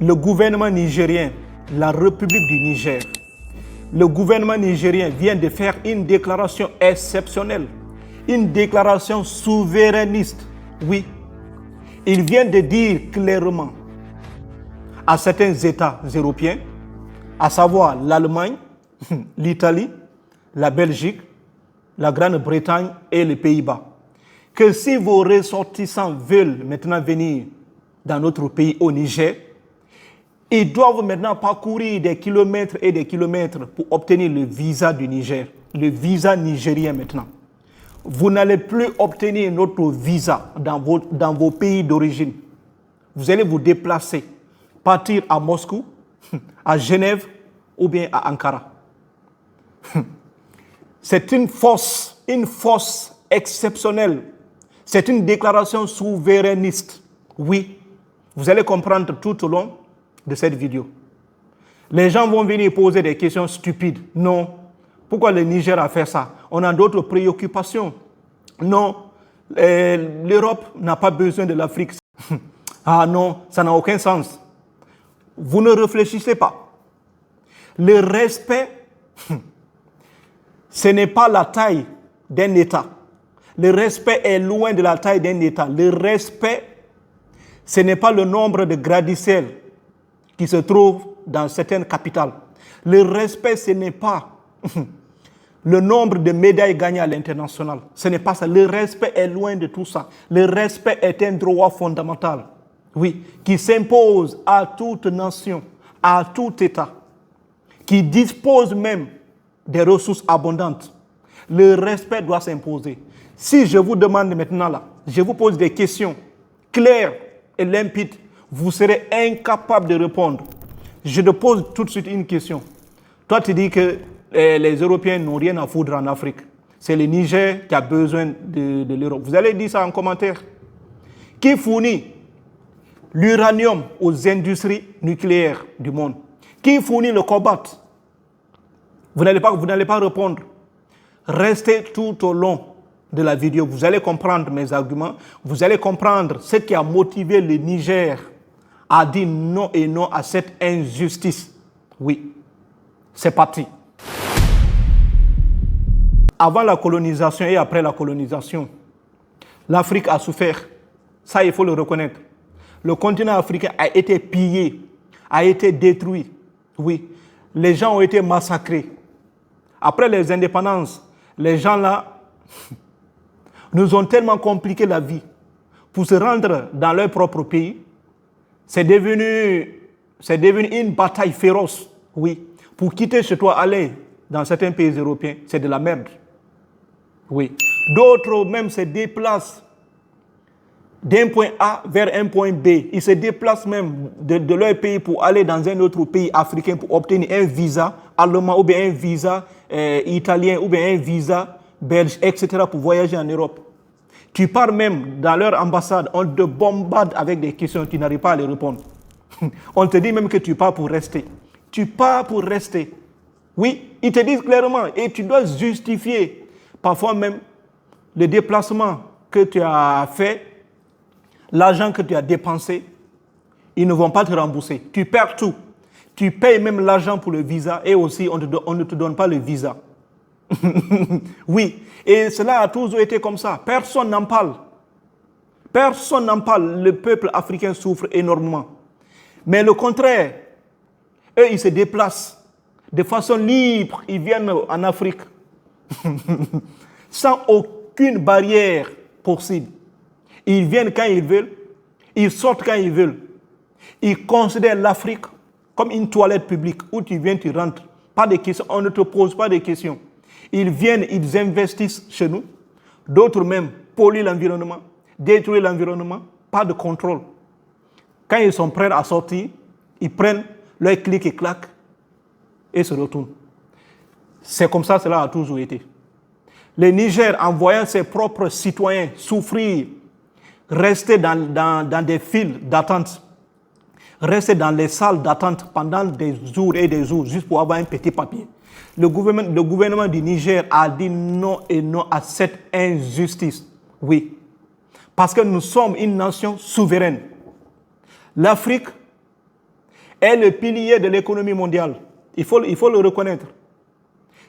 le gouvernement nigérien, la République du Niger, le gouvernement nigérien vient de faire une déclaration exceptionnelle, une déclaration souverainiste. Oui, il vient de dire clairement à certains États européens, à savoir l'Allemagne, l'Italie, la Belgique, la Grande-Bretagne et les Pays-Bas, que si vos ressortissants veulent maintenant venir dans notre pays au Niger, ils doivent maintenant parcourir des kilomètres et des kilomètres pour obtenir le visa du Niger, le visa nigérien maintenant. Vous n'allez plus obtenir notre visa dans vos pays d'origine. Vous allez vous déplacer, partir à Moscou, à Genève ou bien à Ankara. C'est une force exceptionnelle. C'est une déclaration souverainiste. Oui, vous allez comprendre tout au long de cette vidéo. Les gens vont venir poser des questions stupides. Non. Pourquoi le Niger a fait ça? On a d'autres préoccupations. Non. L'Europe n'a pas besoin de l'Afrique. Ah non, ça n'a aucun sens. Vous ne réfléchissez pas. Le respect, ce n'est pas la taille d'un État. Le respect est loin de la taille d'un État. Le respect, ce n'est pas le nombre de gratte-ciel qui se trouvent dans certaines capitales. Le respect, ce n'est pas le nombre de médailles gagnées à l'international. Ce n'est pas ça. Le respect est loin de tout ça. Le respect est un droit fondamental, oui, qui s'impose à toute nation, à tout État, qui dispose même des ressources abondantes. Le respect doit s'imposer. Si je vous demande maintenant là, je vous pose des questions claires et limpides, vous serez incapable de répondre. Je te pose tout de suite une question. Toi, tu dis que les Européens n'ont rien à foutre en Afrique. C'est le Niger qui a besoin de l'Europe. Vous allez dire ça en commentaire. Qui fournit l'uranium aux industries nucléaires du monde? Qui fournit le cobalt? Vous n'allez pas répondre. Restez tout au long de la vidéo. Vous allez comprendre mes arguments. Vous allez comprendre ce qui a motivé le Niger à dire non et non à cette injustice. Oui, c'est parti. Avant la colonisation et après la colonisation, l'Afrique a souffert. Ça, il faut le reconnaître. Le continent africain a été pillé, a été détruit. Oui, les gens ont été massacrés. Après les indépendances, les gens là nous ont tellement compliqué la vie pour se rendre dans leur propre pays. C'est devenu une bataille féroce. Oui, pour quitter chez toi, aller dans certains pays européens, c'est de la merde. Oui. D'autres même se déplacent d'un point A vers un point B. Ils se déplacent même de leur pays pour aller dans un autre pays africain pour obtenir un visa allemand ou bien un visa italien ou bien un visa belge, etc. pour voyager en Europe. Tu pars même dans leur ambassade, on te bombarde avec des questions, tu n'arrives pas à les répondre. On te dit même que tu pars pour rester. Tu pars pour rester. Oui, ils te disent clairement et tu dois justifier parfois même le déplacement que tu as fait, l'argent que tu as dépensé, ils ne vont pas te rembourser. Tu perds tout. Tu payes même l'argent pour le visa et aussi on ne te donne pas le visa. Oui, et cela a toujours été comme ça. Personne n'en parle. Personne n'en parle. Le peuple africain souffre énormément. Mais le contraire, eux, ils se déplacent de façon libre. Ils viennent en Afrique sans aucune barrière possible. Ils viennent quand ils veulent. Ils sortent quand ils veulent. Ils considèrent l'Afrique comme une toilette publique où tu viens, tu rentres. Pas de questions. On ne te pose pas de questions. Ils viennent, ils investissent chez nous. D'autres même polluent l'environnement, détruisent l'environnement. Pas de contrôle. Quand ils sont prêts à sortir, ils prennent leur clic et clac et se retournent. C'est comme ça, cela a toujours été. Le Niger, en voyant ses propres citoyens souffrir, rester dans des files d'attente, rester dans les salles d'attente pendant des jours et des jours, juste pour avoir un petit papier. Le gouvernement du Niger a dit non et non à cette injustice. Oui. Parce que nous sommes une nation souveraine. L'Afrique, est le pilier de l'économie mondiale. Il faut le reconnaître.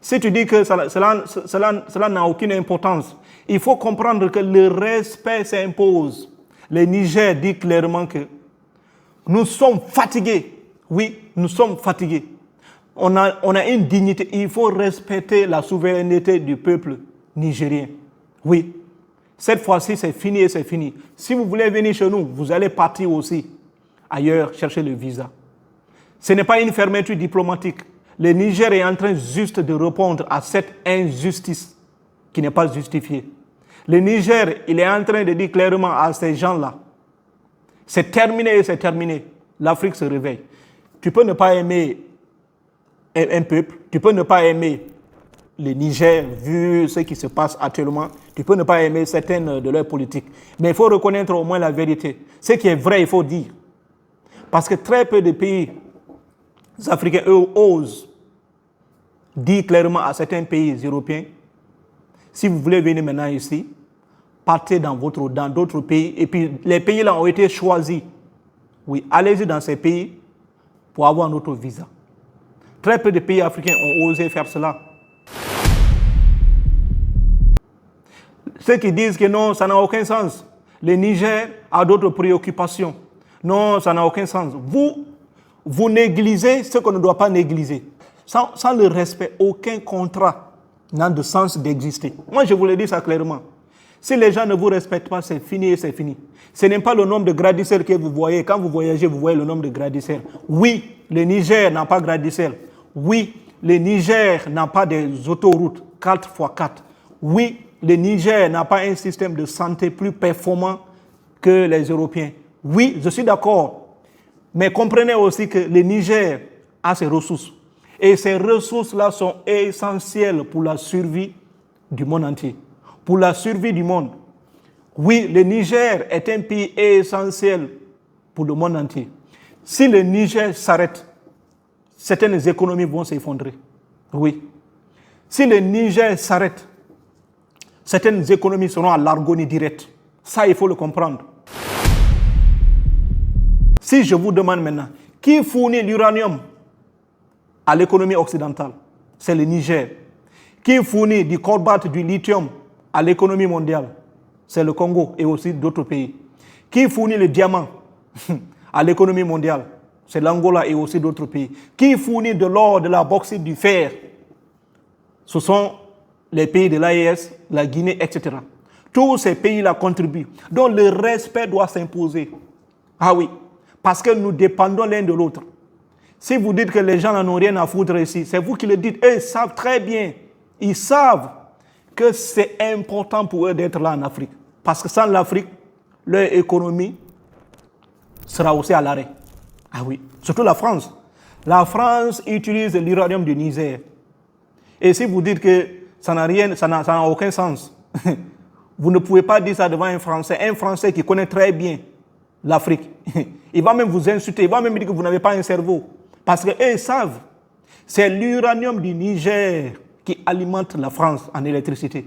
Si tu dis que cela n'a aucune importance, il faut comprendre que le respect s'impose. Le Niger dit clairement que nous sommes fatigués. Oui, nous sommes fatigués. On a une dignité. Il faut respecter la souveraineté du peuple nigérien. Oui. Cette fois-ci, c'est fini et c'est fini. Si vous voulez venir chez nous, vous allez partir aussi ailleurs chercher le visa. Ce n'est pas une fermeture diplomatique. Le Niger est en train juste de répondre à cette injustice qui n'est pas justifiée. Le Niger, il est en train de dire clairement à ces gens-là, c'est terminé et c'est terminé. L'Afrique se réveille. Tu peux ne pas aimer un peuple, tu peux ne pas aimer le Niger, vu ce qui se passe actuellement, tu peux ne pas aimer certaines de leurs politiques. Mais il faut reconnaître au moins la vérité. Ce qui est vrai, il faut dire. Parce que très peu de pays africains, eux, osent dire clairement à certains pays européens, si vous voulez venir maintenant ici, partez dans d'autres pays. Et puis les pays-là ont été choisis. Oui, allez-y dans ces pays pour avoir notre visa. Très peu de pays africains ont osé faire cela. Ceux qui disent que non, ça n'a aucun sens. Le Niger a d'autres préoccupations. Non, ça n'a aucun sens. Vous négligez ce qu'on ne doit pas négliger. Sans le respect, aucun contrat n'a de sens d'exister. Moi, je vous le dis ça clairement. Si les gens ne vous respectent pas, c'est fini et c'est fini. Ce n'est pas le nombre de gradissaires que vous voyez. Quand vous voyagez, vous voyez le nombre de gradissaires. Oui, le Niger n'a pas gradissaires. Oui, le Niger n'a pas des autoroutes 4x4. Oui, le Niger n'a pas un système de santé plus performant que les Européens. Oui, je suis d'accord. Mais comprenez aussi que le Niger a ses ressources. Et ces ressources-là sont essentielles pour la survie du monde entier. Pour la survie du monde. Oui, le Niger est un pays essentiel pour le monde entier. Si le Niger s'arrête, certaines économies vont s'effondrer. Oui. Si le Niger s'arrête, certaines économies seront à l'agonie directe. Ça, il faut le comprendre. Si je vous demande maintenant, qui fournit l'uranium à l'économie occidentale? C'est le Niger. Qui fournit du cobalt, du lithium à l'économie mondiale? C'est le Congo et aussi d'autres pays. Qui fournit le diamant à l'économie mondiale? C'est l'Angola et aussi d'autres pays. Qui fournit de l'or, de la bauxite, du fer? Ce sont les pays de l'AES, la Guinée, etc. Tous ces pays-là contribuent. Donc le respect doit s'imposer. Ah oui, parce que nous dépendons l'un de l'autre. Si vous dites que les gens n'en ont rien à foutre ici, c'est vous qui le dites. Eux, ils savent très bien. Ils savent que c'est important pour eux d'être là en Afrique. Parce que sans l'Afrique, leur économie sera aussi à l'arrêt. Ah oui, surtout la France. La France utilise l'uranium du Niger. Et si vous dites que ça n'a aucun sens, vous ne pouvez pas dire ça devant un Français qui connaît très bien l'Afrique. Il va même vous insulter, il va même dire que vous n'avez pas un cerveau. Parce qu'eux savent, c'est l'uranium du Niger qui alimente la France en électricité.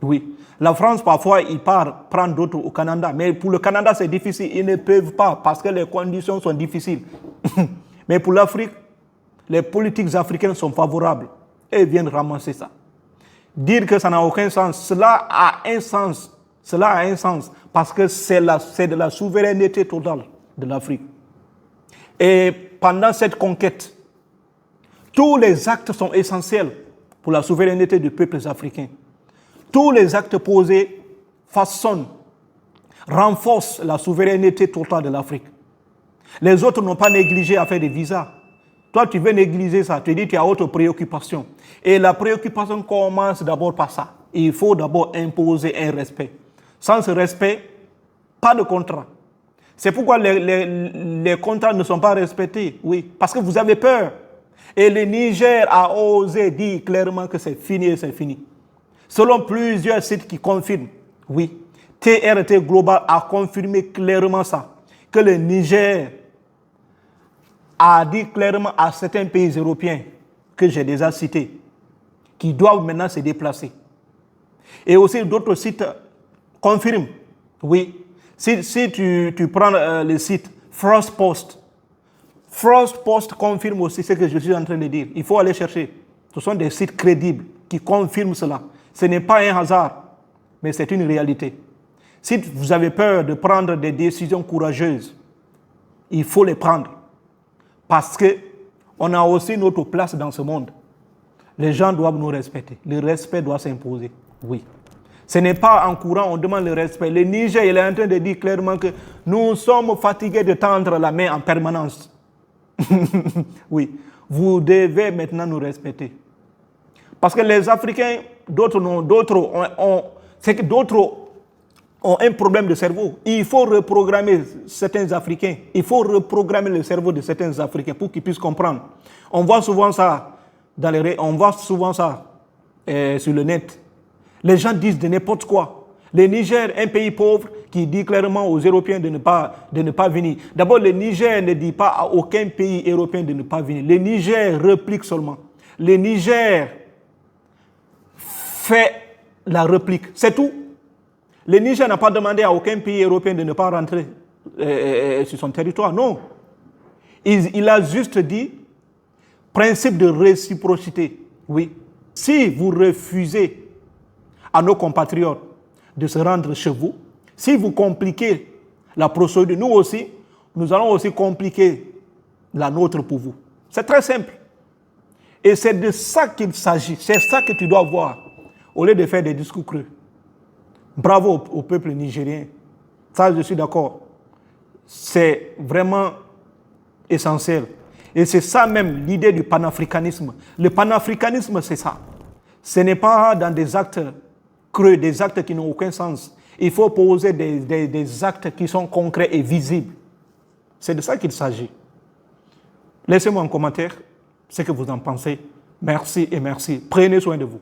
Oui. La France, parfois, il part prendre d'autres au Canada. Mais pour le Canada, c'est difficile. Ils ne peuvent pas parce que les conditions sont difficiles. Mais pour l'Afrique, les politiques africaines sont favorables. Et ils viennent ramasser ça. Dire que ça n'a aucun sens, cela a un sens. Cela a un sens parce que c'est de la souveraineté totale de l'Afrique. Et pendant cette conquête, tous les actes sont essentiels pour la souveraineté des peuples africains. Tous les actes posés façonnent, renforcent la souveraineté totale de l'Afrique. Les autres n'ont pas négligé à faire des visas. Toi, tu veux négliger ça, tu dis que tu as autre préoccupation. Et la préoccupation commence d'abord par ça. Il faut d'abord imposer un respect. Sans ce respect, pas de contrat. C'est pourquoi les contrats ne sont pas respectés. Oui, parce que vous avez peur. Et le Niger a osé dire clairement que c'est fini et c'est fini. Selon plusieurs sites qui confirment, oui, TRT Global a confirmé clairement ça, que le Niger a dit clairement à certains pays européens que j'ai déjà cités, qui doivent maintenant se déplacer. Et aussi d'autres sites confirment, oui. Si tu prends le site France Post Frost Post confirme aussi ce que je suis en train de dire. Il faut aller chercher. Ce sont des sites crédibles qui confirment cela. Ce n'est pas un hasard, mais c'est une réalité. Si vous avez peur de prendre des décisions courageuses, il faut les prendre. Parce qu'on a aussi notre place dans ce monde. Les gens doivent nous respecter. Le respect doit s'imposer. Oui. Ce n'est pas en courant, on demande le respect. Le Niger, il est en train de dire clairement que nous sommes fatigués de tendre la main en permanence. Oui. Vous devez maintenant nous respecter. Parce que les Africains, d'autres ont un problème de cerveau. Il faut reprogrammer certains Africains. Il faut reprogrammer le cerveau de certains Africains pour qu'ils puissent comprendre. On voit souvent ça sur le net. Les gens disent de n'importe quoi. Le Niger, un pays pauvre, qui dit clairement aux Européens de ne pas venir. D'abord, le Niger ne dit pas à aucun pays européen de ne pas venir. Le Niger réplique seulement. Le Niger fait la réplique. C'est tout. Le Niger n'a pas demandé à aucun pays européen de ne pas rentrer sur son territoire. Non. Il a juste dit principe de réciprocité. Oui. Si vous refusez à nos compatriotes de se rendre chez vous, si vous compliquez la procédure, nous aussi, nous allons aussi compliquer la nôtre pour vous. C'est très simple. Et c'est de ça qu'il s'agit. C'est ça que tu dois voir, au lieu de faire des discours creux. Bravo au peuple nigérien. Ça, je suis d'accord. C'est vraiment essentiel. Et c'est ça même l'idée du panafricanisme. Le panafricanisme, c'est ça. Ce n'est pas dans des actes creux, des actes qui n'ont aucun sens. Il faut poser des actes qui sont concrets et visibles. C'est de ça qu'il s'agit. Laissez-moi en commentaire ce que vous en pensez. Merci et merci. Prenez soin de vous.